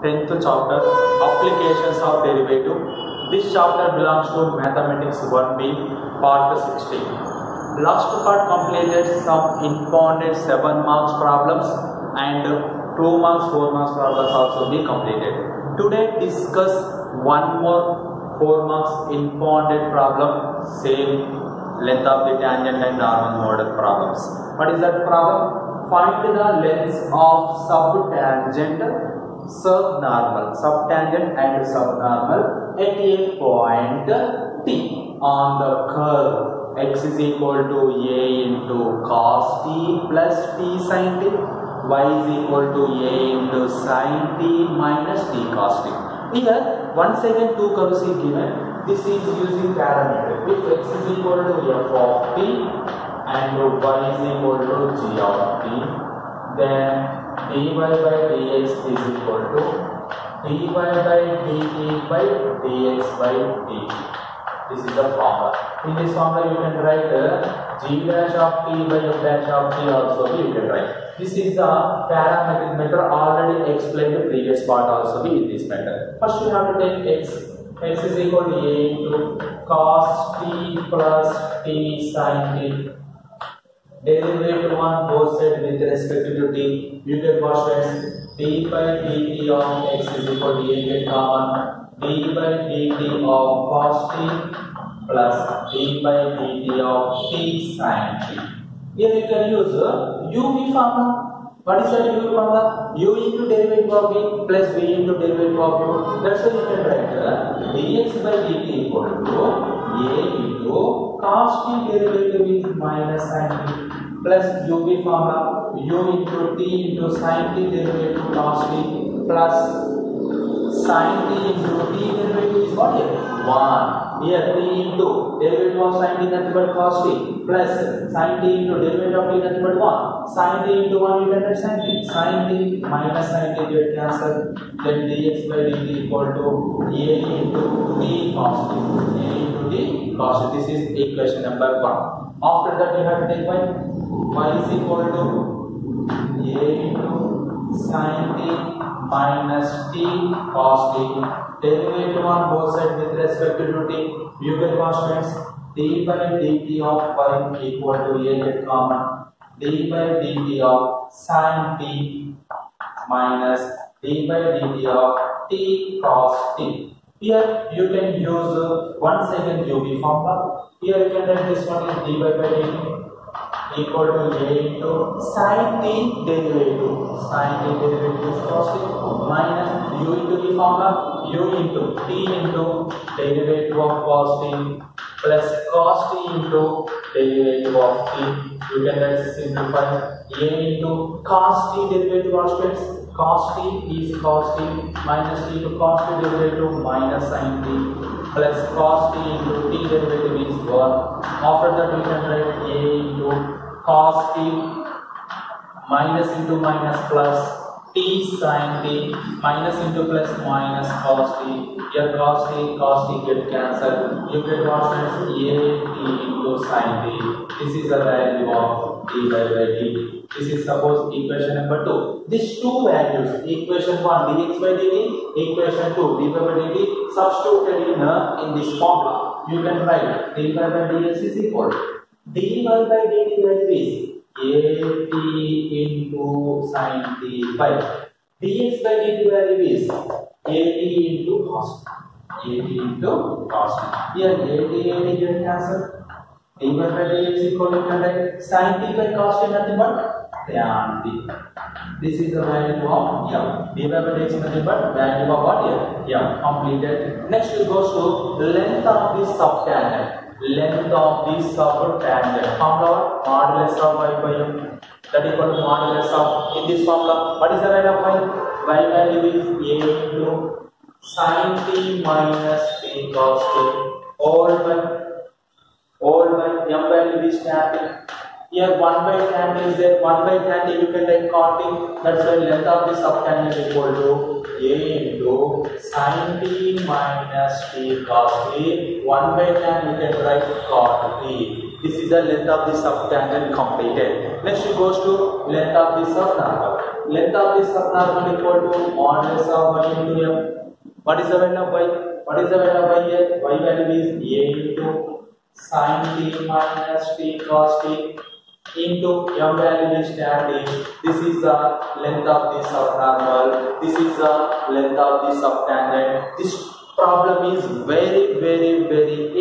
10th chapter, Applications of Derivative. This chapter belongs to Mathematics 1B, part 16. Last part completed some important 7 marks problems and 2 marks, 4 marks problems also be completed. Today discuss one more 4 marks important problem, same length of the tangent and normal model problems. What is that problem? Find the lengths of subtangent, subnormal, subtangent and subnormal at a point T on the curve x is equal to a into cos t plus t sin t, y is equal to a into sin t minus t cos t. Here once again two curves is given. This is using parameter. If x is equal to f of t and y is equal to g of t, then dy by dx is equal to dy by dt by dx by dt. This is the formula. In this formula you can write g dash of t by f dash of t also you can write. This is the parametric method already explained the previous part also in this method. First you have to take x is equal to a into cos t plus t sin t. Derivative on both sides with respect to t. You get what friends? D by dt of x is equal to a get common. D by dt of cos t plus d by dt of t sin t. Here you can use uv formula. What is that uv formula? U into derivative of v plus v into derivative of u. That's why you can write dx by dt equal to a into cos t derivative is minus sin t plus uv formula u into t into sin t derivative cos t plus sin t into t derivative is what here? 1. Here t into derivative of sin t nothing but cos t plus sin t into derivative of t nothing but 1. Sin t into 1 you can write sin t. Sin t minus sin t get cancelled. Then dx by dt equal to a into t cos t. A into t cos t. This is equation number 1. After that you have to take y is equal to a into sin t minus t cos t. Derivative on both sides with respect to t. You get constants. D by dt of y equal to a get common. D by dt of sin t minus d by dt of t cos t. Here you can use once again uv formula. Here you can write this one is d by dt equal to a into sin t derivative. Sin t derivative is cos t minus u into the formula u into t into derivative of cos t plus cos t into derivative of t. You can simplify a into cos t derivative of students. Cos t is cos t minus t to cos t derivative minus sin t plus cos t into t derivative is 1. After that we can write a into cos t minus into minus plus t sin t minus into plus minus cos t. Here cos t get cancelled. You get what friends? A t into sin t. This is the value of d by dt. This is suppose equation number 2. These two values, equation 1 dx by dt, equation 2 dy by dt, substituted in this formula. You can write dy by dx is equal to dy by dt value is a t into sin t by dx by dt value is a t into cos t. A t into cos t. Here a t get cancelled. Dy by dx is equal to sin t by cos t nothing but tan t. This is the value of m. Dy by dx is nothing but value of what here? M. Completed. Next it goes to length of the subtangent. Length of the subtangent. Formula modulus of y by m. That equal to modulus of in this formula. What is the value of y? Y value is a into sin t minus t cos t. All by m value is tan t. Here 1 by tan is there. 1 by tan t you can take cot t. That's why length of the subtangent equal to a into sin t minus t cos t. 1 by tan you can write cot t. This is the length of the subtangent completed. Next it goes to length of the subnormal. length of this subnormal equal to modulus of y into m. What is the value of y? What is the value of y here? Y value is a into sin t minus t cos t into m value is tan t. This is the length of this subnormal. This is the length of this subtangent. This problem is very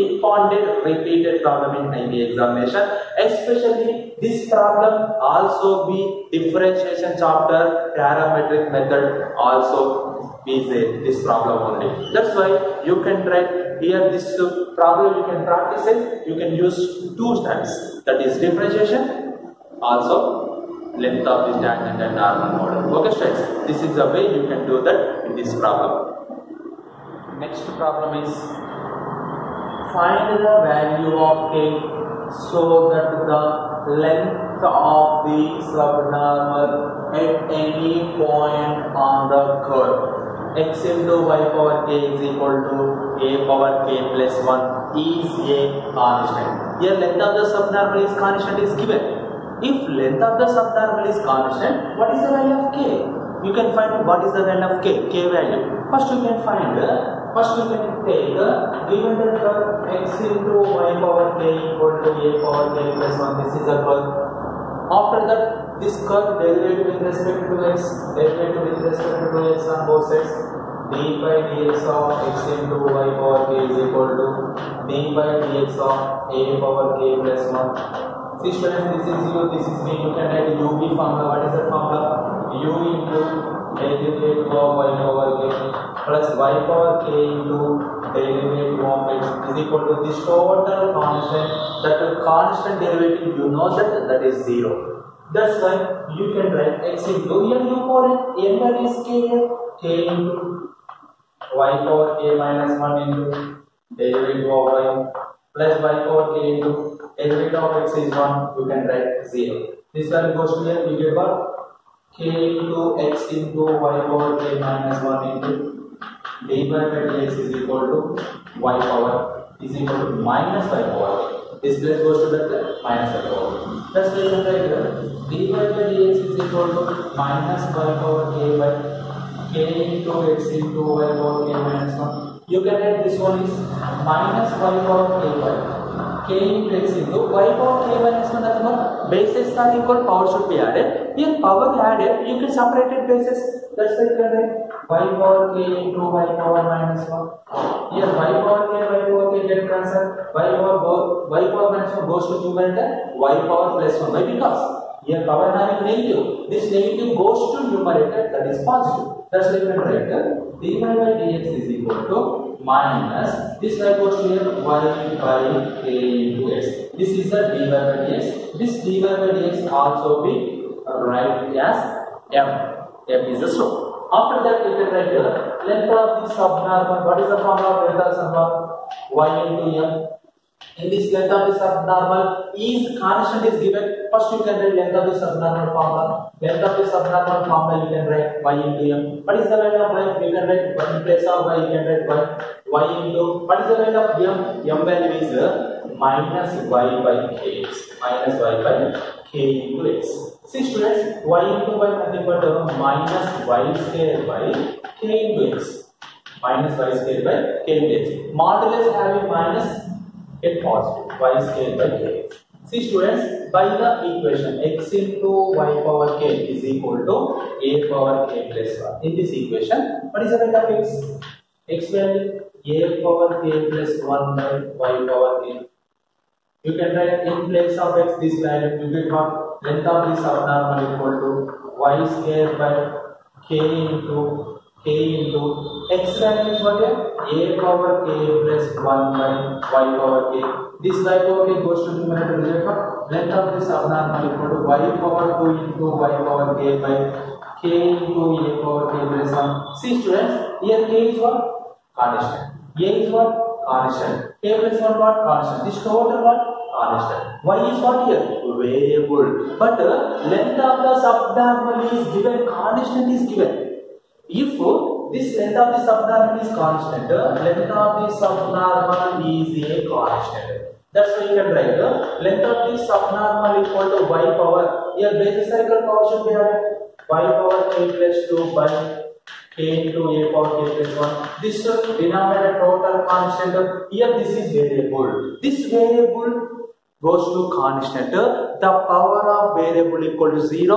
important repeated problem in IB examination. Especially this problem also be differentiation chapter parametric method also is this problem only. That's why you can write here this problem you can practice it. You can use two steps, that is differentiation, also length of this tangent and normal model. Okay students, this is the way you can do that in this problem. Next problem is find the value of k so that the length of the subnormal at any point on the curve x into y power k is equal to a power k plus 1 is a constant. Here length of the subnormal is constant is given. If length of the subnormal is constant, what is the value of k? You can find what is the value of k value. First you can find first you can take given the curve x into y power k equal to a power k plus 1. This is a curve. After that, this curve derivative with respect to x, derivative with respect to x on both sides. d by dx of x into y power k is equal to d by dx of a power k plus 1. See students, this is u, this is v. You can write uv formula. What is that formula? U into derivative of y over k plus y power k into derivative of x is equal to this total constant. That constant derivative, you know that is 0. That's why you can write x into n u power n value is k into y power k minus 1 into derivative of y plus y power k into derivative of x is 1. You can write 0. This value goes to here. You get what? K into x into y power k minus 1 into d by dx is equal to y power is equal to minus y power. This place goes to that minus y power. That's why you can write d by dx is equal to minus y power k by k into x into y power k minus 1. You can write this one is minus y power k by k into x into y power k minus 1. Nothing but bases are equal, power should be added. Here power added, you can separate it bases. That's why you can write y power k into y power minus 1. Here y power k get cancelled. Y power minus 1 goes to numerator, y power plus 1. Why? Because here power having negative. This negative goes to numerator, that is positive. That's why you can write dy by dx is equal to minus this y goes to here y by k into x. This is the dy by dx. This dy by dx also be write as m. M is the slope. After that you can write the length of the subnormal. What is the formula of length of subnormal? Y into m. In this length of the subnormal is constant is given. First you can write length of the subnormal formula. Length of the subnormal formula you can write y into m. What is the value of y? You can write in place of y you can write y into what is the value of m? M value is minus y by k. Minus y by k into x. See students, y into y nothing but minus y square by k into x. Minus y square by k into x. Modulus having minus, get positive. Y square by k. See students, by the equation x into y power k is equal to a power k plus 1. In this equation, what is the value of x? X value a power k plus 1 by y power k. You can write in place of x this value. You get what? Length of this subnormal equal to y square by k into x value is what here? A power k plus 1 by y power k. This y power k goes to numerator. Length of this subnormal equal to y power 2 into y power k by k into a power k plus 1. See students, here k is what? Constant. A is what? Constant. K plus 1 what? Constant. This total what? Constant. Y is what here? Variable. But length of the subnormal is given, constant is given. If this length of the subnormal is constant, length of the subnormal is a constant. That's why you can write length of the subnormal equal to y power. Here basis cycle power should be added. y power k plus 2 by k into a power k plus 1. This denominator total constant. Here this is variable. This variable goes to constant. The power of variable equal to 0.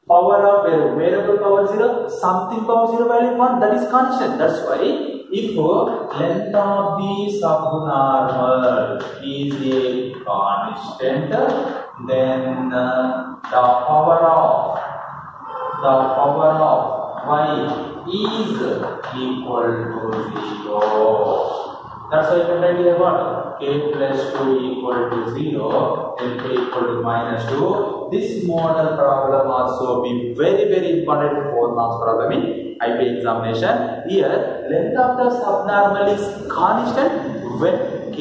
Power of variable power 0. Something power 0 value 1. That is constant. That's why if length of the subnormal is a constant, then the power of y is equal to 0. That's why you can write here what? K plus 2 equal to 0, then k equal to minus 2. This model problem also be very important 4 marks problem in IP examination. Here length of the subnormal is constant when k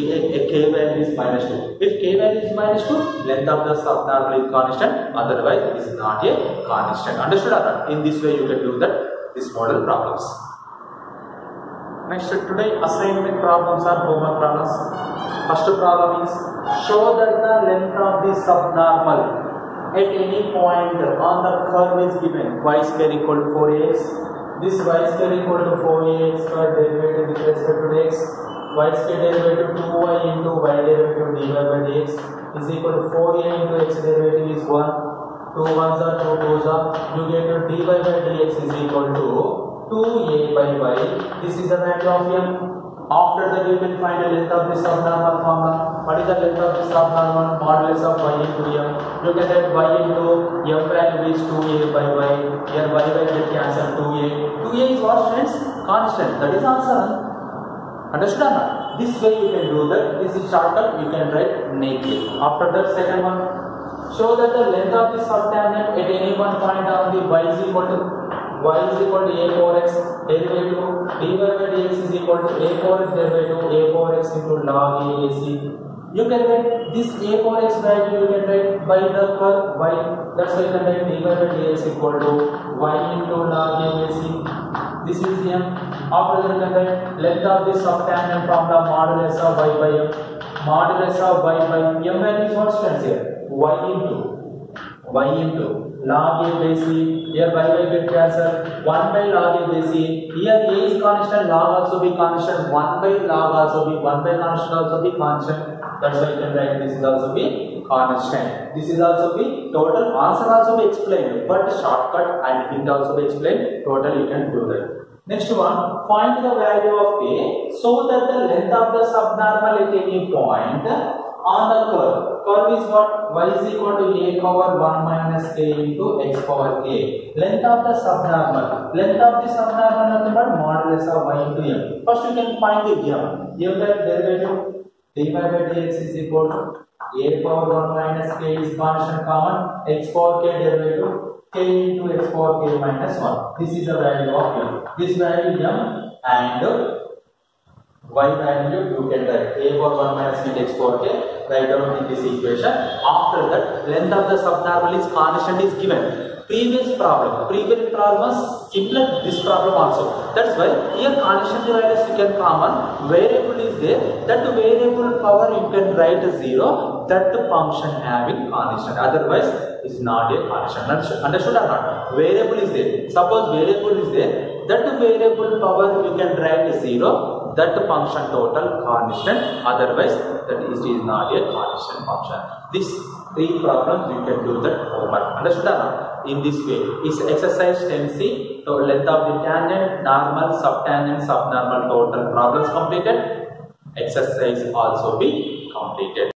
value is minus 2. If k value is minus 2, length of the subnormal is constant, otherwise it is not a constant. Understood or not? In this way you can do this model problems. Next, today assignment problems are homework problems. First problem is show that the length of the subnormal at any point on the curve is given. Y square equal to 4ax. This y square equal to 4ax square derivative with respect to x. Y square derivative 2y into y derivative dy by dx is equal to 4a into x derivative is 1. 2 1s are 2 2s are. You get to dy by dx is equal to 2a by y. This is the value of m. After that you can find the length of the subnormal formula. What is the length of the subnormal? Modulus of y into m. You can write y into m value is 2a by y. Here y by get cancel 2a. 2a is what, friends? Constant. That is answer. Understood or not? This way you can do that. This is shortcut. You can write naked. After that, second one. Show that the length of the subtangent at any one point on the y is equal to a power x derivative dy by dx is equal to a power x derivative a power x into log a ac. You can write this a power x value, you can write by the curve y. That's why you can write dy by dx equal to y into log a ac. This is m. After that you can write length of the subtangent from the modulus of y by m. Modulus of y by m value is what stands here? Y into log a by c. Here y by get cancel 1 by log a by c. Here a is constant, log also be constant, 1 by log also be 1 by constant also be constant. That's why you can write this is also be constant. This is also be total answer also be explained, but shortcut and hint also be explained. Total you can do that. Next one, find the value of a so that the length of the subnormal at any point on the curve. Curve is what? Y is equal to a power 1 minus k into x power k. Length of the subnormal. Length of the subnormal nothing but modulus of y into m. First you can find the m. M by derivative dy by dx is equal to a power 1 minus k is constant common. X power k derivative k into x power k minus 1. This is the value of m. This value m and y value you can write a power 1 minus k x power k. Write down in this equation. After that, length of the subnormal is constant is given. Previous problem was similar to this problem also. That's why here constant values you can common. Variable is there. That variable power you can write 0. That function having constant. Otherwise, is not a constant. Understood or not? Variable is there. Suppose variable is there. That variable power you can write 0. That function total constant, otherwise that is not a constant function. These 3 problems you can do that homework. Understood or not? In this way is exercise 10c. So length of the tangent, normal, subtangent, subnormal, total problems completed. Exercise also be completed.